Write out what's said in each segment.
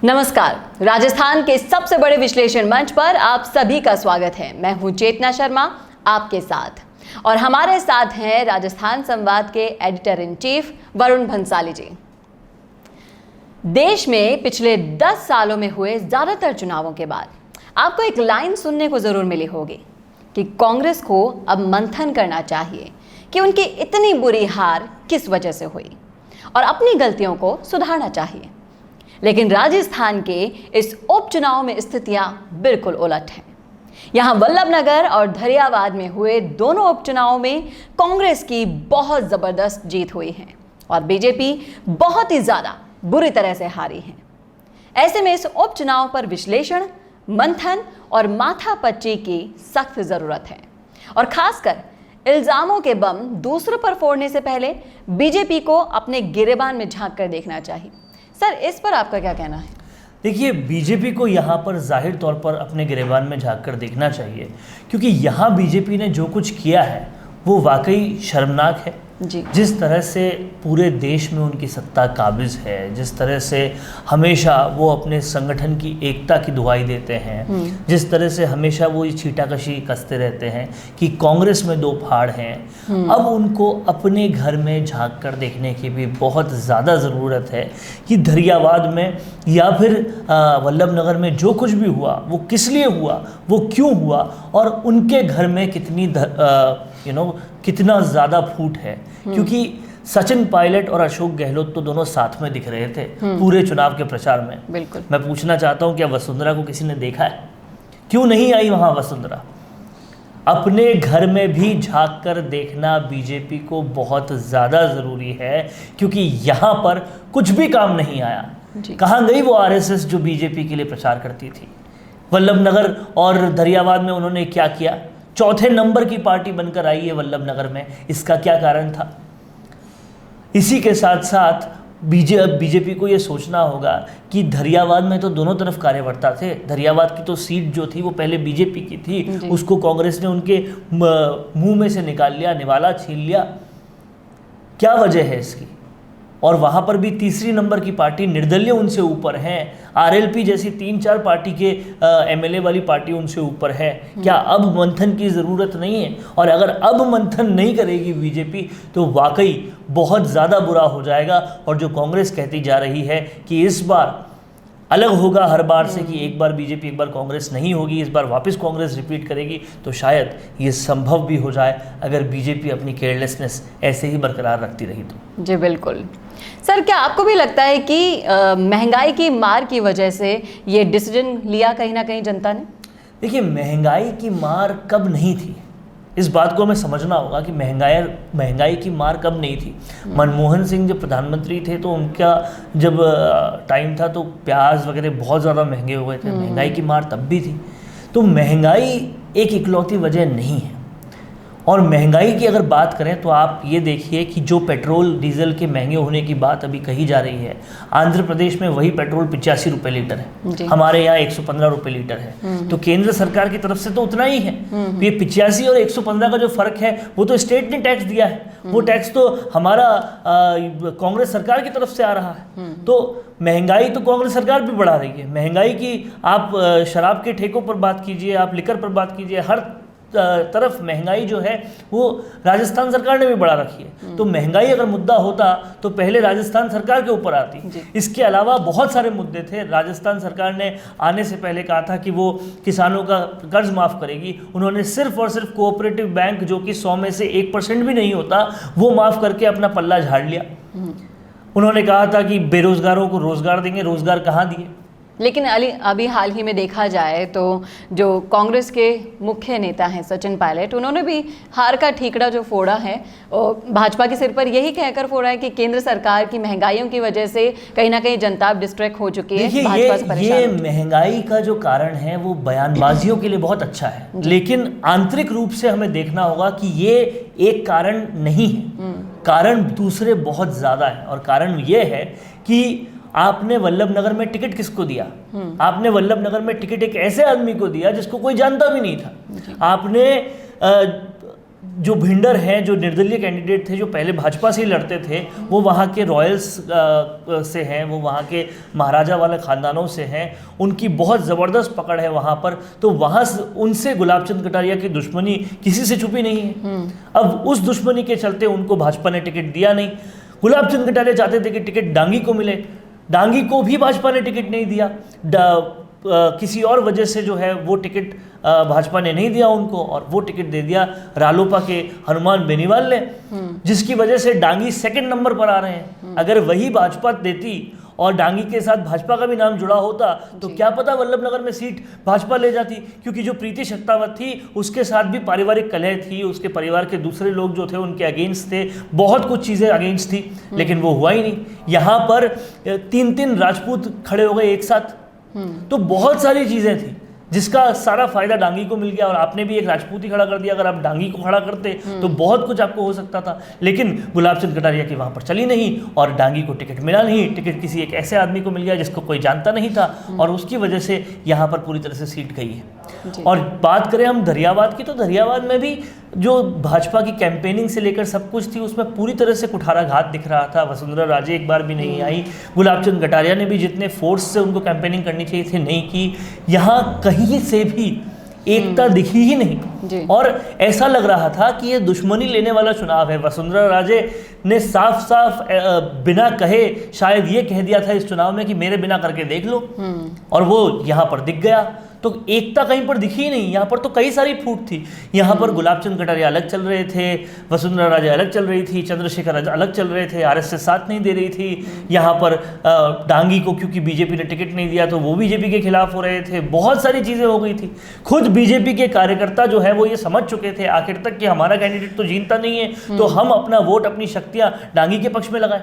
नमस्कार, राजस्थान के सबसे बड़े विश्लेषण मंच पर आप सभी का स्वागत है। मैं हूं चेतना शर्मा आपके साथ और हमारे साथ हैं राजस्थान संवाद के editor in chief Varun Bhansali ji. देश में पिछले 10 सालों में हुए ज्यादातर चुनावों के बाद आपको एक लाइन सुनने को जरूर मिली होगी कि कांग्रेस को अब मंथन करना चाहिए कि उनकी इतनी बुरी हार किस वजह से हुई और अपनी गलतियों को सुधारना चाहिए। लेकिन राजस्थान के इस उपचुनाव में स्थितियां बिल्कुल उलट हैं। यहां वल्लभनगर और धरियावाद में हुए दोनों उपचुनावों में कांग्रेस की बहुत जबरदस्त जीत हुई है और बीजेपी बहुत ही ज्यादा बुरी तरह से हारी है। ऐसे में इस उपचुनाव पर विश्लेषण, मंथन और माथापच्ची की सख्त जरूरत है और खासकर इल्जामों के बम दूसरों पर फोड़ने से पहले बीजेपी को अपने गिरेबान में झांक कर देखना चाहिए। सर, इस पर आपका क्या कहना है? देखिए, बीजेपी को यहाँ पर जाहिर तौर पर अपने गिरेबान में झांक कर देखना चाहिए, क्योंकि यहाँ बीजेपी ने जो कुछ किया है वो वाकई शर्मनाक है जी। जिस तरह से पूरे देश में उनकी सत्ता काबिज है, जिस तरह से हमेशा वो अपने संगठन की एकता की दुहाई देते हैं, जिस तरह से हमेशा वो ये छींटाकशी कसते रहते हैं कि कांग्रेस में दो फाड़ हैं, अब उनको अपने घर में झांक कर देखने की भी बहुत ज़्यादा ज़रूरत है कि धरियावाद में या फिर वल्लभनगर में जो कुछ भी हुआ वो किस लिए हुआ, वो क्यों हुआ और उनके घर में कितनी कितना ज़्यादा फूट है। क्योंकि सचिन पायलट और अशोक गहलोत तो दोनों साथ में दिख रहे थे पूरे चुनाव के प्रचार में। बिल्कुल। मैं पूछना चाहता हूं, क्या वसुंधरा को किसी ने देखा है? क्यों नहीं आई वहां वसुंधरा? अपने घर में भी झांक कर देखना बीजेपी को बहुत ज़्यादा ज़रूरी है, क्योंकि यहाँ पर कुछ भी काम नहीं आया। कहाँ गई वो आरएसएस जो बीजेपी के लिए प्रचार करती थी? वल्लभनगर और धरियावाद में उन्होंने क्या किया? चौथे नंबर की पार्टी बनकर आई है वल्लभनगर में। इसका क्या कारण था? इसी के साथ साथ बीजेपी को ये सोचना होगा कि धरियावाद में तो दोनों तरफ कार्यकर्ता थे। धरियावाद की तो सीट जो थी वो पहले बीजेपी की थी, उसको कांग्रेस ने उनके मुंह में से निकाल लिया, निवाला छीन लिया। क्या वजह है इसकी? और वहाँ पर भी तीसरी नंबर की पार्टी निर्दलीय उनसे ऊपर हैं। आरएलपी जैसी 3-4 पार्टी के एमएलए वाली पार्टी उनसे ऊपर है। क्या अब मंथन की ज़रूरत नहीं है? और अगर अब मंथन नहीं करेगी बीजेपी तो वाकई बहुत ज़्यादा बुरा हो जाएगा। और जो कांग्रेस कहती जा रही है कि इस बार अलग होगा हर बार से, कि एक बार बीजेपी एक बार कांग्रेस नहीं होगी, इस बार वापस कांग्रेस रिपीट करेगी, तो शायद ये संभव भी हो जाए अगर बीजेपी अपनी केयरलेसनेस ऐसे ही बरकरार रखती रही तो। जी बिल्कुल। सर, क्या आपको भी लगता है कि महंगाई की मार की वजह से ये डिसीजन लिया कहीं ना कहीं जनता ने? देखिए, महंगाई की मार कब नहीं थी, इस बात को हमें समझना होगा कि महंगाई की मार कब नहीं थी। मनमोहन सिंह जब प्रधानमंत्री थे तो उनका जब टाइम था तो प्याज वगैरह बहुत ज़्यादा महंगे हो गए थे। महंगाई की मार तब भी थी। तो महंगाई एक इकलौती वजह नहीं है। और महंगाई की अगर बात करें तो आप ये देखिए कि जो पेट्रोल डीजल के महंगे होने की बात अभी कही जा रही है, आंध्र प्रदेश में वही पेट्रोल 85 रुपये लीटर है, हमारे यहाँ 115 रुपये लीटर है। तो केंद्र सरकार की तरफ से तो उतना ही है। ये 85 और 115 का जो फर्क है वो तो स्टेट ने टैक्स दिया है, वो टैक्स तो हमारा कांग्रेस सरकार की तरफ से आ रहा है। तो महंगाई तो कांग्रेस सरकार भी बढ़ा रही है। महंगाई की आप शराब के ठेकों पर बात कीजिए, आप लिकर पर बात कीजिए, हर तरफ महंगाई जो है वो राजस्थान सरकार ने भी बढ़ा रखी है। तो महंगाई अगर मुद्दा होता तो पहले राजस्थान सरकार के ऊपर आती। इसके अलावा बहुत सारे मुद्दे थे। राजस्थान सरकार ने आने से पहले कहा था कि वो किसानों का कर्ज माफ़ करेगी। उन्होंने सिर्फ और सिर्फ कोऑपरेटिव बैंक, जो कि 100 में से 1% भी नहीं होता, वो माफ़ करके अपना पल्ला झाड़ लिया। उन्होंने कहा था कि बेरोजगारों को रोजगार देंगे, रोजगार कहाँ दिए? लेकिन अभी हाल ही में देखा जाए तो जो कांग्रेस के मुख्य नेता हैं सचिन पायलट, उन्होंने भी हार का ठीकरा जो फोड़ा है और भाजपा के सिर पर यही कहकर फोड़ा है कि केंद्र सरकार की महंगाइयों की वजह से कहीं ना कहीं जनता डिस्ट्रैक्ट हो चुकी है। भाजपा से परेशान ये महंगाई का जो कारण है वो बयानबाजियों के लिए बहुत अच्छा है, लेकिन आंतरिक रूप से हमें देखना होगा कि ये एक कारण नहीं है। कारण दूसरे बहुत ज़्यादा है। और कारण ये है कि आपने वल्लभनगर में टिकट किसको दिया? आपने वल्लभनगर में टिकट एक ऐसे आदमी को दिया जिसको कोई जानता भी नहीं था। आपने जो भिंडर हैं, जो निर्दलीय कैंडिडेट थे, जो पहले भाजपा से ही लड़ते थे, वो वहाँ के रॉयल्स से हैं, वो वहाँ के महाराजा वाले ख़ानदानों से हैं, उनकी बहुत ज़बरदस्त पकड़ है वहाँ पर। तो वहाँ उनसे गुलाब चंद कटारिया की दुश्मनी किसी से छुपी नहीं है। अब उस दुश्मनी के चलते उनको भाजपा ने टिकट दिया नहीं। गुलाब चंद कटारिया चाहते थे कि टिकट डांगी को मिले, डांगी को भी भाजपा ने टिकट नहीं दिया। किसी और वजह से जो है वो टिकट भाजपा ने नहीं दिया उनको, और वो टिकट दे दिया रालोपा के हनुमान बेनीवाल ने, जिसकी वजह से डांगी सेकंड नंबर पर आ रहे हैं। अगर वही भाजपा देती और डांगी के साथ भाजपा का भी नाम जुड़ा होता तो क्या पता वल्लभनगर में सीट भाजपा ले जाती, क्योंकि जो प्रीति शक्तावत थी उसके साथ भी पारिवारिक कलह थी, उसके परिवार के दूसरे लोग जो थे उनके अगेंस्ट थे, बहुत कुछ चीज़ें अगेंस्ट थी, लेकिन वो हुआ ही नहीं। यहाँ पर 3 राजपूत खड़े हो गए एक साथ, तो बहुत सारी चीज़ें थी जिसका सारा फायदा डांगी को मिल गया। और आपने भी एक राजपूत ही खड़ा कर दिया, अगर आप डांगी को खड़ा करते तो बहुत कुछ आपको हो सकता था, लेकिन गुलाब चंद कटारिया की वहाँ पर चली नहीं और डांगी को टिकट मिला नहीं। टिकट किसी एक ऐसे आदमी को मिल गया जिसको कोई जानता नहीं था, और उसकी वजह से यहाँ पर पूरी तरह से सीट गई है। और बात करें हम दरियाबाद की, तो दरियाबाद में भी जो भाजपा की कैंपेनिंग से लेकर सब कुछ थी उसमें पूरी तरह से कुठाराघात दिख रहा था। वसुंधरा राजे एक बार भी नहीं आई, गुलाब चंद कटारिया ने भी जितने फोर्स से उनको कैंपेनिंग करनी चाहिए थी नहीं की। यहाँ कहीं से भी एकता दिखी ही नहीं, और ऐसा लग रहा था कि ये दुश्मनी लेने वाला चुनाव है। वसुंधरा राजे ने साफ साफ बिना कहे शायद ये कह दिया था इस चुनाव में कि मेरे बिना करके देख लो, और वो यहाँ पर दिख गया। तो एकता कहीं पर दिखी ही नहीं। यहाँ पर तो कई सारी फूट थी। यहाँ पर गुलाब चंद कटारिया अलग चल रहे थे, वसुंधरा राजे अलग चल रही थी, चंद्रशेखर अलग चल रहे थे, आरएसएस साथ नहीं दे रही थी। यहाँ पर डांगी को क्योंकि बीजेपी ने टिकट नहीं दिया तो वो बीजेपी के खिलाफ हो रहे थे। बहुत सारी चीज़ें हो गई थी। खुद बीजेपी के कार्यकर्ता जो है वो ये समझ चुके थे आखिर तक कि हमारा कैंडिडेट तो जीतता नहीं है, तो हम अपना वोट, अपनी शक्तियाँ डांगी के पक्ष में लगाएं,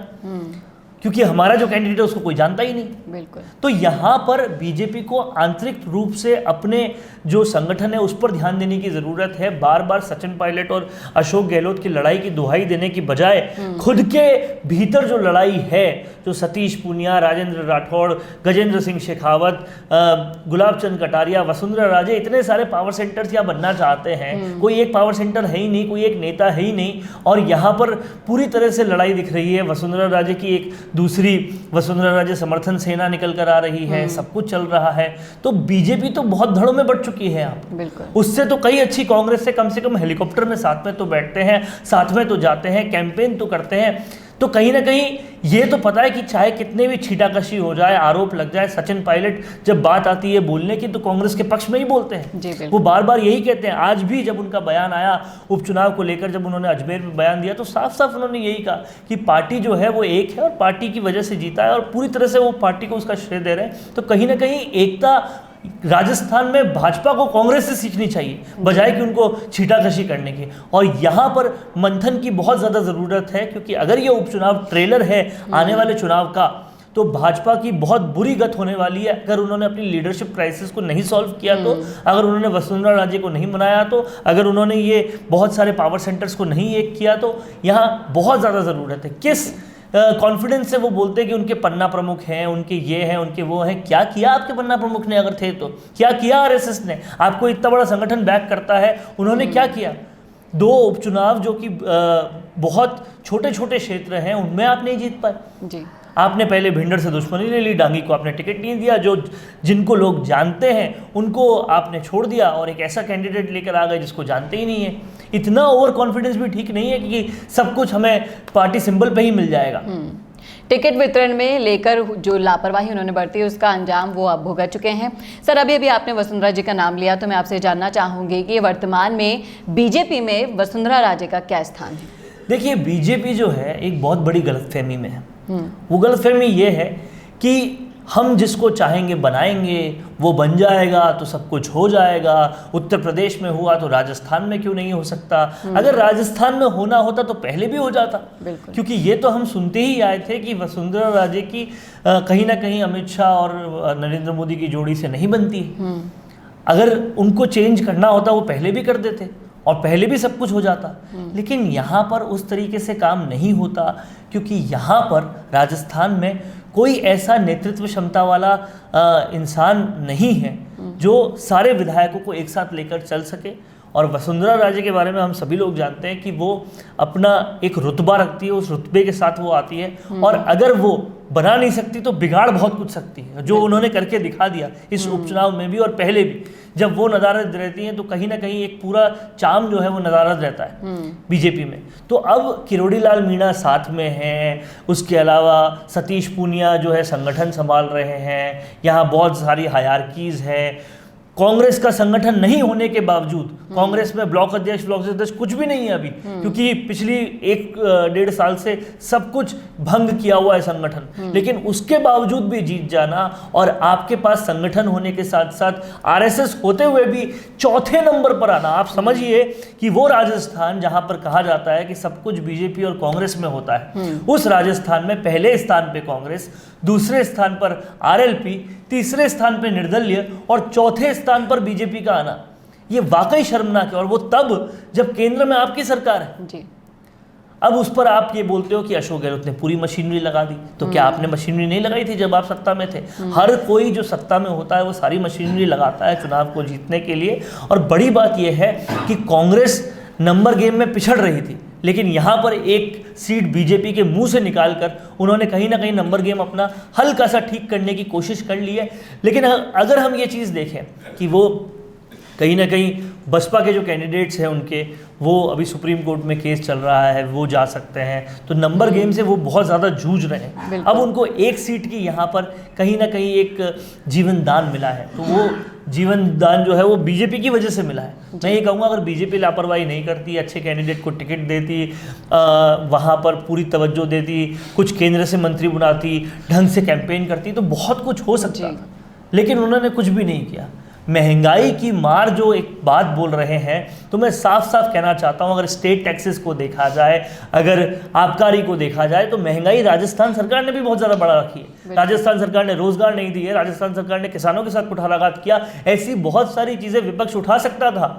क्योंकि हमारा जो कैंडिडेट है उसको कोई जानता ही नहीं। बिल्कुल। तो यहाँ पर बीजेपी को आंतरिक रूप से अपने जो संगठन है उस पर ध्यान देने की ज़रूरत है। बार बार सचिन पायलट और अशोक गहलोत की लड़ाई की दुहाई देने की बजाय खुद के भीतर जो लड़ाई है, जो सतीश पूनिया, राजेंद्र राठौड़, गजेंद्र सिंह शेखावत, गुलाब चंद कटारिया, वसुंधरा राजे, इतने सारे पावर सेंटर्स यहाँ बनना चाहते हैं। कोई एक पावर सेंटर है ही नहीं, कोई एक नेता है ही नहीं, और यहाँ पर पूरी तरह से लड़ाई दिख रही है। वसुंधरा राजे की एक दूसरी वसुंधरा राजे समर्थन सेना निकल कर आ रही है, सब कुछ चल रहा है। तो बीजेपी तो बहुत धड़ों में बढ़ चुकी है आप। बिल्कुल। उससे तो कई अच्छी कांग्रेस से कम हेलीकॉप्टर में साथ में तो बैठते हैं, साथ में तो जाते हैं, कैंपेन तो करते हैं। तो कहीं ना कहीं ये तो पता है कि चाहे कितने भी छीटाकशी हो जाए, आरोप लग जाए, सचिन पायलट जब बात आती है बोलने की तो कांग्रेस के पक्ष में ही बोलते हैं। वो बार बार यही कहते हैं। आज भी जब उनका बयान आया उपचुनाव को लेकर, जब उन्होंने अजमेर में बयान दिया तो साफ साफ उन्होंने यही कहा कि पार्टी जो है वो एक है और पार्टी की वजह से जीता है, और पूरी तरह से वो पार्टी को उसका श्रेय दे रहे हैं। तो कहीं ना कहीं एकता राजस्थान में भाजपा को कांग्रेस से सीखनी चाहिए, बजाय कि उनको छीटाकशी करने की। और यहाँ पर मंथन की बहुत ज़्यादा ज़रूरत है, क्योंकि अगर ये उपचुनाव ट्रेलर है आने वाले चुनाव का, तो भाजपा की बहुत बुरी गत होने वाली है। अगर उन्होंने अपनी लीडरशिप क्राइसिस को नहीं सॉल्व किया तो, अगर उन्होंने वसुंधरा राजे को नहीं बनाया तो, अगर उन्होंने ये बहुत सारे पावर सेंटर्स को नहीं एक किया तो, यहाँ बहुत ज़्यादा ज़रूरत है। किस कॉन्फिडेंस से वो बोलते हैं कि उनके पन्ना प्रमुख हैं, उनके ये हैं, उनके वो हैं। क्या किया आपके पन्ना प्रमुख ने? अगर थे तो क्या किया आरएसएस ने? आपको इतना बड़ा संगठन बैक करता है, उन्होंने क्या किया? 2 उपचुनाव जो कि बहुत छोटे छोटे क्षेत्र हैं उनमें आप नहीं जीत पाए जी। आपने पहले भिंडर से दुश्मनी ले ली, डांगी को आपने टिकट नहीं दिया, जो जिनको लोग जानते हैं उनको आपने छोड़ दिया और एक ऐसा कैंडिडेट लेकर आ गए जिसको जानते ही नहीं है। इतना ओवर कॉन्फिडेंस भी ठीक नहीं है कि सब कुछ हमें पार्टी सिंबल पे ही मिल जाएगा। टिकट वितरण में लेकर जो लापरवाही उन्होंने बरती है उसका अंजाम वो अब भुगत चुके हैं। सर, अभी अभी आपने वसुंधरा जी का नाम लिया तो मैं आपसे जानना चाहूँगी कि वर्तमान में बीजेपी में वसुंधरा राजे का क्या स्थान है? देखिए, बीजेपी जो है एक बहुत बड़ी गलतफहमी में है। वो गलतफहमी ये है कि हम जिसको चाहेंगे बनाएंगे, वो बन जाएगा तो सब कुछ हो जाएगा। उत्तर प्रदेश में हुआ तो राजस्थान में क्यों नहीं हो सकता? अगर राजस्थान में होना होता तो पहले भी हो जाता, क्योंकि ये तो हम सुनते ही आए थे कि वसुंधरा राजे की कहीं ना कहीं अमित शाह और नरेंद्र मोदी की जोड़ी से नहीं बनती। अगर उनको चेंज करना होता वो पहले भी कर देते और पहले भी सब कुछ हो जाता। लेकिन यहाँ पर उस तरीके से काम नहीं होता, क्योंकि यहाँ पर राजस्थान में कोई ऐसा नेतृत्व क्षमता वाला इंसान नहीं है जो सारे विधायकों को एक साथ लेकर चल सके और वसुंधरा राजे के बारे में हम सभी लोग जानते हैं कि वो अपना एक रुतबा रखती है, उस रुतबे के साथ वो आती है और अगर वो बना नहीं सकती तो बिगाड़ बहुत कुछ सकती है, जो उन्होंने करके दिखा दिया इस उपचुनाव में भी और पहले भी। जब वो नदारद रहती हैं तो कहीं ना कहीं एक पूरा चाम जो है वो नदारद रहता है बीजेपी में। तो अब किरोड़ी लाल मीणा साथ में हैं, उसके अलावा सतीश पूनिया जो है संगठन संभाल रहे हैं, यहाँ बहुत सारी हायरार्कीज है। कांग्रेस का संगठन नहीं होने के बावजूद कांग्रेस में ब्लॉक अध्यक्ष कुछ भी नहीं है अभी, क्योंकि पिछली 1-1.5 साल से सब कुछ भंग किया हुआ है संगठन। लेकिन उसके बावजूद भी जीत जाना और आपके पास संगठन होने के साथ साथ आरएसएस होते हुए भी चौथे नंबर पर आना, आप समझिए कि वो राजस्थान जहां पर कहा जाता है कि सब कुछ बीजेपी और कांग्रेस में होता है, उस राजस्थान में पहले स्थान पे कांग्रेस, दूसरे स्थान पर आरएलपी, तीसरे स्थान पर निर्दलीय और चौथे स्थान पर बीजेपी का आना, ये वाकई शर्मनाक है। और वो तब जब केंद्र में आपकी सरकार है जी। अब उस पर आप ये बोलते हो कि अशोक गहलोत ने पूरी मशीनरी लगा दी, तो क्या आपने मशीनरी नहीं लगाई थी जब आप सत्ता में थे? हर कोई जो सत्ता में होता है वो सारी मशीनरी लगाता है चुनाव को जीतने के लिए। और बड़ी बात यह है कि कांग्रेस नंबर गेम में पिछड़ रही थी, लेकिन यहाँ पर एक सीट बीजेपी के मुंह से निकालकर उन्होंने कहीं ना कहीं नंबर गेम अपना हल्का सा ठीक करने की कोशिश कर ली है। लेकिन अगर हम ये चीज़ देखें कि वो कहीं ना कहीं बसपा के जो कैंडिडेट्स हैं उनके, वो अभी सुप्रीम कोर्ट में केस चल रहा है, वो जा सकते हैं, तो नंबर गेम से वो बहुत ज़्यादा जूझ रहे हैं। अब उनको एक सीट की यहाँ पर कहीं ना कहीं एक जीवन दान मिला है, तो वो जीवन दान जो है वो बीजेपी की वजह से मिला है। मैं ये कहूँगा अगर बीजेपी लापरवाही नहीं करती, अच्छे कैंडिडेट को टिकट देती, वहाँ पर पूरी तवज्जो देती, कुछ केंद्र से मंत्री बनाती, ढंग से कैंपेन करती, तो बहुत कुछ हो सकता था। लेकिन उन्होंने कुछ भी नहीं किया। महंगाई की मार जो एक बात बोल रहे हैं, तो मैं साफ साफ कहना चाहता हूं, अगर स्टेट टैक्सेस को देखा जाए, अगर आबकारी को देखा जाए, तो महंगाई राजस्थान सरकार ने भी बहुत ज़्यादा बढ़ा रखी है। राजस्थान सरकार ने रोजगार नहीं दिए, राजस्थान सरकार ने किसानों के साथ कुठाराघात किया, ऐसी बहुत सारी चीज़ें विपक्ष उठा सकता था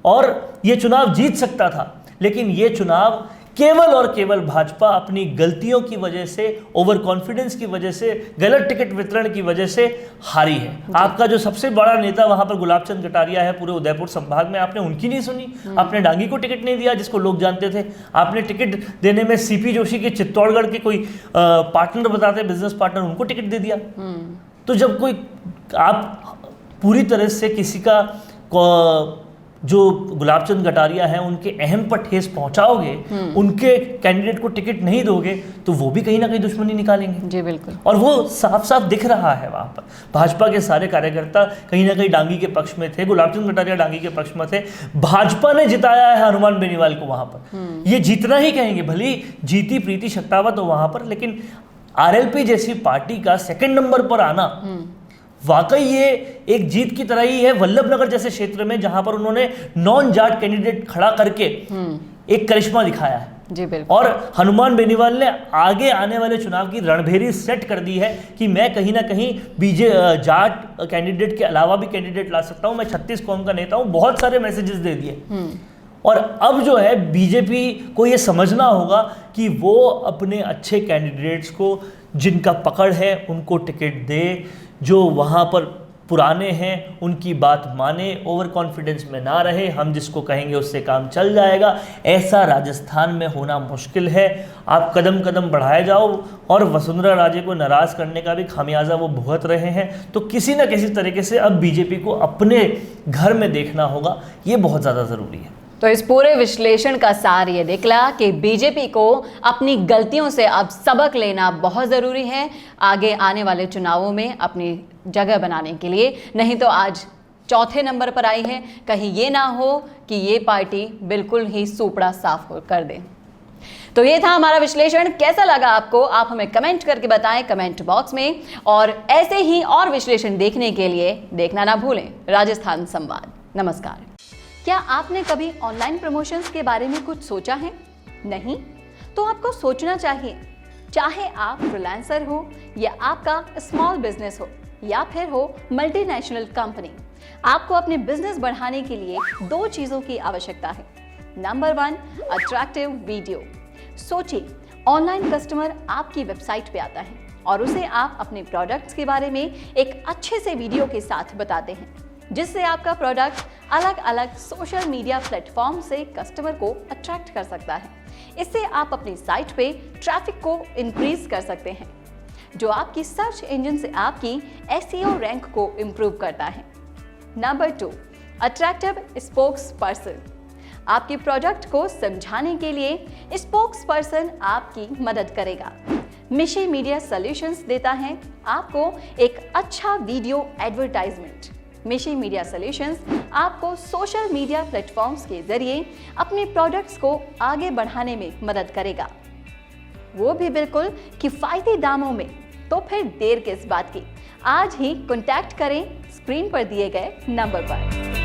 और ये चुनाव जीत सकता था। लेकिन ये चुनाव केवल और केवल भाजपा अपनी गलतियों की वजह से, ओवर कॉन्फिडेंस की वजह से, गलत टिकट वितरण की वजह से हारी है। आपका जो सबसे बड़ा नेता वहां पर गुलाब चंद कटारिया है पूरे उदयपुर संभाग में, आपने उनकी नहीं सुनी। आपने डांगी को टिकट नहीं दिया जिसको लोग जानते थे। आपने टिकट देने में सीपी जोशी के चित्तौड़गढ़ के कोई पार्टनर बताते, बिजनेस पार्टनर, उनको टिकट दे दिया। तो जब कोई आप पूरी तरह से किसी का जो गुलाबचंद कटारिया हैं उनके अहम पर ठेस पहुंचाओगे, उनके कैंडिडेट को टिकट नहीं दोगे, तो वो भी कहीं ना कहीं दुश्मनी निकालेंगे। जी बिल्कुल। और वो साफ साफ दिख रहा है वहां पर। भाजपा के सारे कार्यकर्ता कहीं ना कहीं डांगी के पक्ष में थे, गुलाबचंद कटारिया डांगी के पक्ष में थे। भाजपा ने जिताया है हनुमान बेनीवाल को वहां पर, ये जीतना ही कहेंगे, भले जीती प्रीति शक्तावत हो वहां पर, लेकिन आरएलपी जैसी पार्टी का सेकंड नंबर पर आना वाकई ये एक जीत की तरह ही है। वल्लभनगर जैसे क्षेत्र में जहां पर उन्होंने नॉन जाट कैंडिडेट खड़ा करके एक करिश्मा दिखाया है। जी बिल्कुल। और हनुमान बेनीवाल ने आगे आने वाले चुनाव की रणभेरी सेट कर दी है कि मैं कहीं ना कहीं जाट कैंडिडेट के अलावा भी कैंडिडेट ला सकता हूं, मैं 36 कौम का नेता हूं, बहुत सारे मैसेजेस दे दिए। और अब जो है बीजेपी को ये समझना होगा कि वो अपने अच्छे कैंडिडेट्स को, जिनका पकड़ है, उनको टिकट दे, जो वहाँ पर पुराने हैं उनकी बात माने, ओवर कॉन्फिडेंस में ना रहे। हम जिसको कहेंगे उससे काम चल जाएगा, ऐसा राजस्थान में होना मुश्किल है। आप कदम कदम बढ़ाए जाओ और वसुंधरा राजे को नाराज करने का भी खामियाजा वो भुगत रहे हैं। तो किसी न किसी तरीके से अब बीजेपी को अपने घर में देखना होगा, ये बहुत ज़्यादा ज़रूरी है। तो इस पूरे विश्लेषण का सार ये निकला कि बीजेपी को अपनी गलतियों से अब सबक लेना बहुत ज़रूरी है आगे आने वाले चुनावों में अपनी जगह बनाने के लिए। नहीं तो आज चौथे नंबर पर आई है, कहीं ये ना हो कि ये पार्टी बिल्कुल ही सूपड़ा साफ कर दे। तो ये था हमारा विश्लेषण। कैसा लगा आपको, आप हमें कमेंट करके बताएं कमेंट बॉक्स में। और ऐसे ही और विश्लेषण देखने के लिए देखना ना भूलें राजस्थान संवाद। नमस्कार। क्या आपने कभी ऑनलाइन प्रमोशंस के बारे में कुछ सोचा है? नहीं? तो आपको सोचना चाहिए। चाहे आप फ्रीलांसर हो या आपका स्मॉल बिजनेस हो या फिर हो मल्टीनेशनल कंपनी, आपको अपने बिजनेस बढ़ाने के लिए 2 चीज़ों की आवश्यकता है। Number 1, attractive video. सोचिए, ऑनलाइन कस्टमर आपकी वेबसाइट पे आता है और उसे आप अपने प्रोडक्ट्स के बारे में एक अच्छे से वीडियो के साथ बताते हैं। जिससे आपका प्रोडक्ट अलग अलग सोशल मीडिया प्लेटफॉर्म से कस्टमर को अट्रैक्ट कर सकता है। इससे आप अपनी साइट पे ट्रैफिक को इंक्रीज कर सकते हैं, जो आपकी सर्च इंजन से आपकी SEO रैंक को इंप्रूव करता है। Number 2, attractive spokes person. आपके प्रोडक्ट को समझाने के लिए स्पोक्स पर्सन आपकी मदद करेगा। मिशी मीडिया सॉल्यूशंस देता है आपको एक अच्छा वीडियो एडवर्टाइजमेंट। मिशी मीडिया सॉल्यूशंस आपको सोशल मीडिया प्लेटफॉर्म्स के जरिए अपने प्रोडक्ट्स को आगे बढ़ाने में मदद करेगा, वो भी बिल्कुल किफायती दामों में। तो फिर देर किस बात की, आज ही कॉन्टैक्ट करें स्क्रीन पर दिए गए नंबर पर।